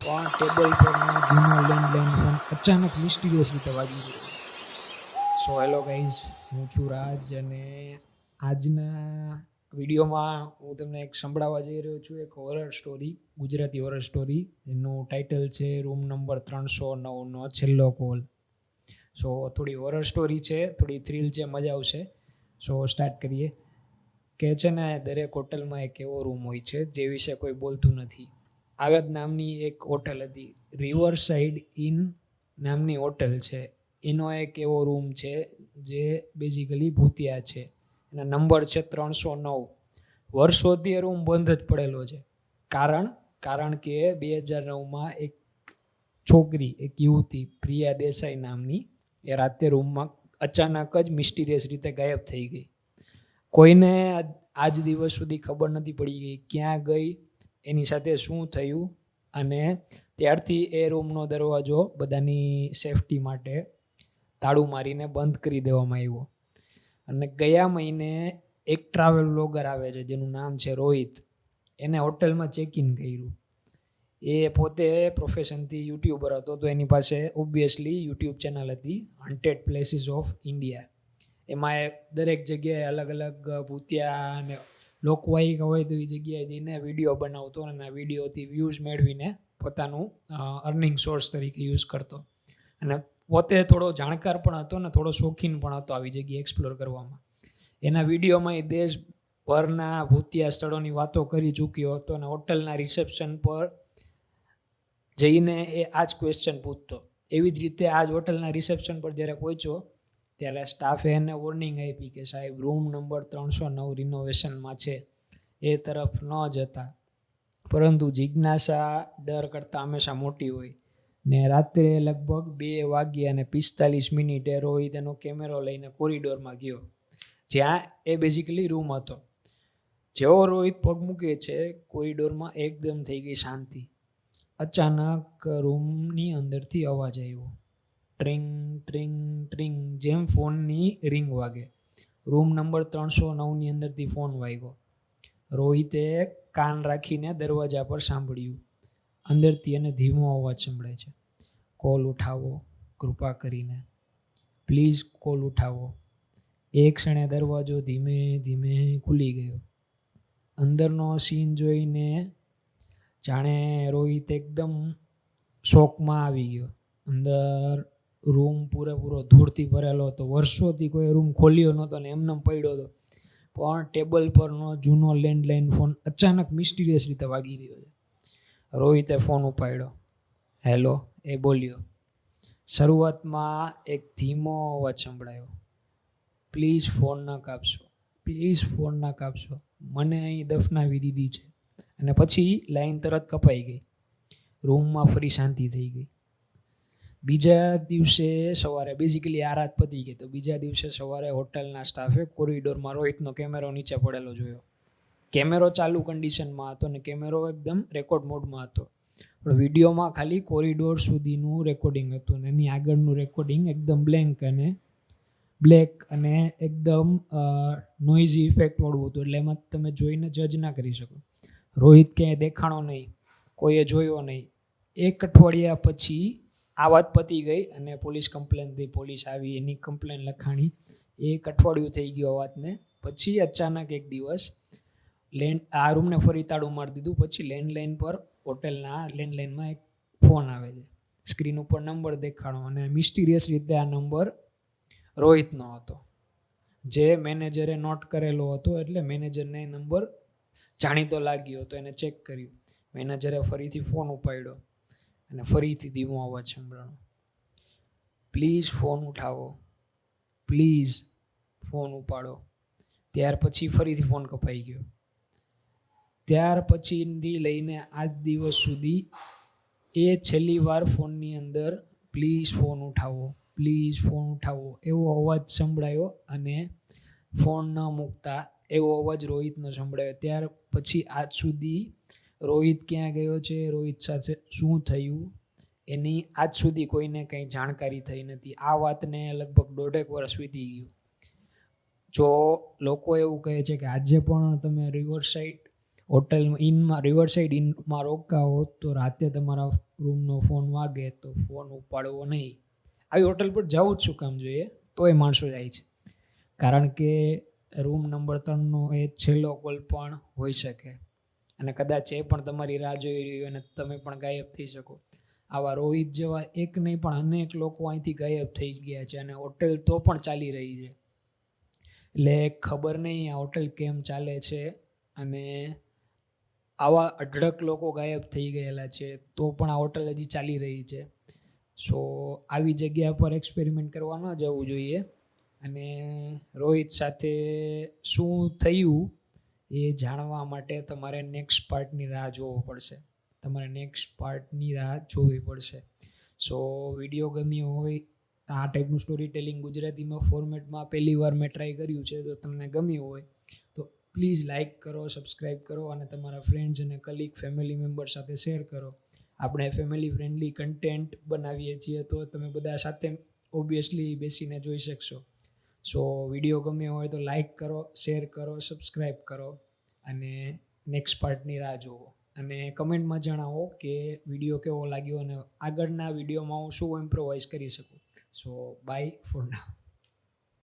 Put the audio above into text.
પણ ટેબલ પરનો જૂનો લેન્ડલાઇન ફોન અચાનક મિસ્ટીરિયસ રીતે વાગી ગયો. સો હેલો ગાઈઝ, હું છું રાજ અને આજના વિડીયોમાં હું તમને એક સંભળાવવા જઈ રહ્યો છું, એક horror story, Gujarati horror story. એનું ટાઇટલ છે રૂમ નંબર 309નો છેલ્લો કોલ. સો થોડી હોરર સ્ટોરી છે, થોડી થ્રિલ છે, મજા આવશે. સો સ્ટાર્ટ કરીએ. કે છે ને, દરેક હોટલમાં એક એવો રૂમ હોય છે જે વિશે કોઈ બોલતું નથી. આવત નામની એક હોટલ હતી, રિવર સાઇડ ઇન નામની હોટલ છે. એનો એક એવો રૂમ છે જે બેઝિકલી ભૂતિયા છે. એના નંબર છે 309. વર્ષોથી એ રૂમ બંધ જ પડેલો છે. કારણ કે 2009માં એક છોકરી, એક યુવતી પ્રિયા દેસાઈ નામની, એ રાતે રૂમમાં અચાનક જ મિસ્ટીરિયસ રીતે ગાયબ થઈ ગઈ. કોઈને આજ દિવસ સુધી ખબર નથી પડી ગઈ ક્યાં ગઈ, એની સાથે શું થયું. અને ત્યારથી એ રૂમનો દરવાજો બધાની સેફટી માટે તાળું મારીને બંધ કરી દેવામાં આવ્યો. અને ગયા મહિને એક ટ્રાવેલ બ્લોગર આવે છે જેનું નામ છે રોહિત. એને હોટલમાં ચેક ઇન કર્યું. એ પોતે પ્રોફેશનથી યુટ્યુબર હતો, તો એની પાસે ઓબ્વિયસલી યુટ્યુબ ચેનલ હતી, હન્ટેડ પ્લેસીસ ઓફ ઇન્ડિયા. એમાં એ દરેક જગ્યાએ અલગ અલગ ભૂતિયા અને લોકવાયકા હોય તો એ જગ્યાએ જઈને વિડીયો બનાવતો અને આ વિડીયોથી વ્યૂઝ મેળવીને પોતાનું અર્નિંગ સોર્સ તરીકે યુઝ કરતો. અને પોતે થોડો જાણકાર પણ હતો ને થોડો શોખીન પણ હતો આવી જગ્યાએ એક્સપ્લોર કરવામાં. એના વિડીયોમાં એ દેશભરના ભૂતિયા સ્થળોની વાતો કરી ચૂક્યો હતો અને હોટલના રિસેપ્શન પર જઈને એ આ જ ક્વેશ્ચન પૂછતો. એવી જ રીતે આ જ હોટલના રિસેપ્શન પર જ્યારે પહોંચ્યો ત્યારે સ્ટાફે એને વોર્નિંગ આપી કે સાહેબ, રૂમ નંબર 309 રિનોવેશનમાં છે, એ તરફ ન જતા. પરંતુ જિજ્ઞાસા ડર કરતાં હંમેશા મોટી હોય. ને રાત્રે લગભગ 2:45 રોહિત એનો કેમેરો લઈને કોરિડોરમાં ગયો જ્યાં એ બેઝિકલી રૂમ હતો. જેવો રોહિત પગ મૂકે છે કોરિડોરમાં, એકદમ થઈ ગઈ શાંતિ. અચાનક રૂમની અંદરથી અવાજ આવ્યો, ટ્રિંગ ટ્રિંગ ટ્રિંગ, જેમ ફોનની રિંગ વાગે. રૂમ નંબર 309ની અંદરથી ફોન વાગ્યો. રોહિતે કાન રાખીને દરવાજા પર સાંભળ્યું. અંદરથી એને ધીમો અવાજ સંભળાય છે, કોલ ઉઠાવો કૃપા કરીને, પ્લીઝ કોલ ઉઠાવો. એક ક્ષણે દરવાજો ધીમે ધીમે ખુલી ગયો. અંદરનો સીન જોઈને જાણે રોહિત એકદમ શોકમાં આવી ગયો. અંદર રૂમ પૂરેપૂરો ધૂળથી ભરેલો હતો. વર્ષોથી કોઈ રૂમ ખોલ્યો નહોતો ને એમને પડ્યો હતો. પણ ટેબલ પરનો જૂનો લેન્ડલાઇન ફોન અચાનક મિસ્ટીરિયસ રીતે વાગી રહ્યો છે. રોહિતે ફોન ઉપાડ્યો. હેલો, એ બોલ્યો. શરૂઆતમાં એક ધીમો અવાજ સંભળાયો, પ્લીઝ ફોન ન કાપશો, પ્લીઝ ફોન ન કાપશો, મને અહીં દફનાવી દીધી છે. અને પછી લાઈન તરત કપાઈ ગઈ. રૂમમાં ફરી શાંતિ થઈ ગઈ. બીજા દિવસે સવારે બેઝિકલી આ રાત પતી ગઈ, તો બીજા દિવસે સવારે હોટલના સ્ટાફે કોરિડોરમાં રોહિતનો કેમેરો નીચે પડેલો જોયો. કેમેરો ચાલુ કન્ડિશનમાં હતો અને કેમેરો એકદમ રેકોર્ડ મોડમાં હતો. પણ વિડીયોમાં ખાલી કોરિડોર સુધીનું રેકોર્ડિંગ હતું અને એની આગળનું રેકોર્ડિંગ એકદમ બ્લેક અને એકદમ નોઇઝી ઇફેક્ટવાળું હતું. એટલે એમાં તમે જોઈને જજ ના કરી શકો. રોહિત ક્યાંય દેખાણો નહીં, કોઈએ જોયો નહીં. 1 અઠવાડિયા પછી આ વાત પતી ગઈ અને પોલીસ કમ્પ્લેન થઈ. પોલીસ આવી, એની કમ્પ્લેન લખાણી. 1 અઠવાડિયું થઈ ગયું આ વાતને. પછી અચાનક એક દિવસ આ રૂમને ફરી તાળું મારી દીધું. પછી લેન્ડલાઇન પર, હોટલના લેન્ડલાઇનમાં એક ફોન આવે છે. સ્ક્રીન ઉપર નંબર દેખાડો અને મિસ્ટીરિયસ રીતે આ નંબર રોહિતનો હતો, જે મેનેજરે નોટ કરેલો હતો. એટલે મેનેજરને નંબર જાણીતો લાગ્યો હતો. એને ચેક કર્યું. મેનેજરે ફરીથી ફોન ઉપાડ્યો અને ફરીથી ધીમો અવાજ સંભળાયો, પ્લીઝ ફોન ઉઠાવો, પ્લીઝ ફોન ઉપાડો. ત્યાર પછી ફરીથી ફોન કપાઈ ગયો. ત્યાર પછીથી લઈને આજ દિવસ સુધી એ છેલ્લી વાર ફોનની અંદર પ્લીઝ ફોન ઉઠાવો, પ્લીઝ ફોન ઉઠાવો એવો અવાજ સંભળાયો અને ફોન ન મૂકતા એવો અવાજ રોહિતનો સંભળાયો. ત્યાર પછી આજ સુધી રોહિત ક્યાં ગયો છે, રોહિત સાથે શું થયું, એની આજ સુધી કોઈને કંઈ જાણકારી થઈ નથી. આ વાતને લગભગ 1.5 વર્ષ વીતી ગયું. જો લોકો એવું કહે છે કે આજે પણ તમે રિવર સાઇડ હોટલમાં ઇનમાં રિવર સાઇડ ઇનમાં રોકાવો તો રાતે તમારા રૂમનો ફોન વાગે તો ફોન ઉપાડવો નહીં. આવી હોટલ પર જવું જ શું કામ જોઈએ, તોય માણસો જાય છે. કારણ કે રૂમ નંબર 3નો એ છેલ્લો કોલ પણ હોઈ શકે અને કદાચ એ પણ તમારી રાહ જોઈ રહ્યું અને તમે પણ ગાયબ થઈ શકો. આવા રોહિત જેવા એક નહીં પણ અનેક લોકો અહીંથી ગાયબ થઈ ગયા છે અને હોટેલ તો પણ ચાલી રહી છે. એટલે ખબર નહીં આ હોટેલ કેમ ચાલે છે અને આવા અઢળક લોકો ગાયબ થઈ ગયેલા છે તો પણ આ હોટલ હજી ચાલી રહી છે. સો આવી જગ્યા પર એક્સપેરિમેન્ટ કરવા ન જવું જોઈએ. અને રોહિત સાથે શું થયું એ જાણવા માટે તમારે નેક્સ્ટ પાર્ટની રાહ જોવી પડશે. સો વિડીયો ગમ્યો હોય, આ ટાઈપનું સ્ટોરી ટેલિંગ ગુજરાતીમાં ફોર્મેટમાં પહેલી વાર મેં ટ્રાય કર્યું છે, તો તમને ગમ્યું હોય તો પ્લીઝ લાઇક કરો, સબસ્ક્રાઈબ કરો અને તમારા ફ્રેન્ડ્સ અને કલીગ ફેમિલી મેમ્બર સાથે શેર કરો. આપણે ફેમિલી ફ્રેન્ડલી કન્ટેન્ટ બનાવીએ છીએ તો તમે બધા સાથે ઓબ્વિયસલી બેસીને જોઈ શકશો. સો વિડીયો ગમ્યો હોય તો લાઇક કરો, શેર કરો, સબસ્ક્રાઈબ કરો અને નેક્સ્ટ પાર્ટની રાહ જુઓ. અને કમેન્ટમાં જણાવો કે વિડીયો કેવો લાગ્યો અને આગળના વિડીયોમાં હું શું ઇમ્પ્રોવાઇઝ કરી શકું. સો બાય ફોર નાઉ.